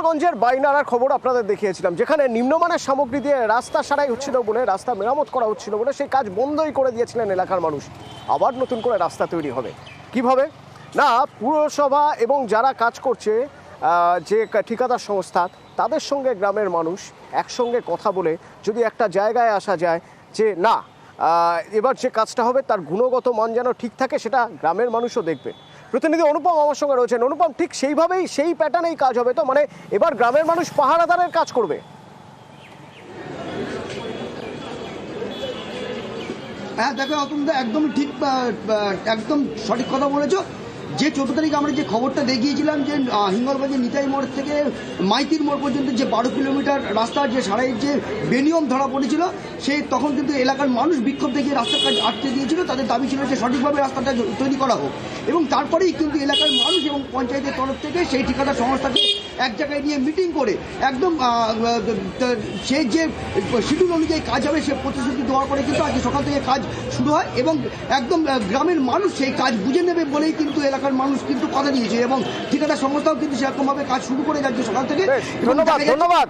মুর্শিদাবাদের বাইনাড়ার খবর আপনাদের দেখিয়েছিলাম, যেখানে নিম্নমানের সামগ্রী দিয়ে রাস্তা সারাই হচ্ছিল বলে, রাস্তা মেরামত করা হচ্ছিল বলে সেই কাজ বন্ধই করে দিয়েছিলেন এলাকার মানুষ। আবার নতুন করে রাস্তা তৈরি হবে কিভাবে? না, পুরসভা এবং যারা কাজ করছে যে ঠিকাদার সংস্থা, তাদের সঙ্গে গ্রামের মানুষ একসঙ্গে কথা বলে যদি একটা জায়গায় আসা যায় যে না, এবার যে কাজটা হবে তার গুণগত মান যেন ঠিক থাকে, সেটা গ্রামের মানুষও দেখবে। প্রতিনিধি অনুপম আমার সঙ্গে রয়েছেন। অনুপম, ঠিক সেইভাবেই সেই প্যাটার্নেই কাজ হবে তো? মানে এবার গ্রামের মানুষ পাহারাদারের কাজ করবে? হ্যাঁ দেখো অতুলদা, একদম ঠিক, একদম সঠিক কথা বলেছো। যে 14 তারিখ আমরা যে খবরটা দেখিয়েছিলাম যে হিঙ্গলগঞ্জের নিতাই মোড় থেকে মাইতির মোড় পর্যন্ত যে 12 কিলোমিটার রাস্তা যে সারাইয়ের যে বেনিয়ম ধরা পড়েছিল, সেই তখন কিন্তু এলাকার মানুষ বিক্ষোভ দেখিয়ে রাস্তার কাজ আটকে দিয়েছিল। তাদের দাবি ছিল যে সঠিকভাবে রাস্তাটা তৈরি করা হোক, এবং তারপরেই কিন্তু এলাকার মানুষ এবং পঞ্চায়েতের তরফ থেকে সেই ঠিকাদার সংস্থাকে এক জায়গায় নিয়ে মিটিং করে একদম সেই যে শিডিউল অনুযায়ী কাজ হবে সে প্রতিশ্রুতি দেওয়ার পরে কিন্তু আজকে সকাল থেকে কাজ শুরু হয়, এবং একদম গ্রামের মানুষ সেই কাজ বুঝে নেবে বলেই কিন্তু এলাকার মানুষ কিন্তু কথা দিয়েছে, এবং ঠিকাদার সংস্থাও কিন্তু সেরকমভাবে কাজ শুরু করে যাচ্ছে সকাল থেকে। ধন্যবাদ ধন্যবাদ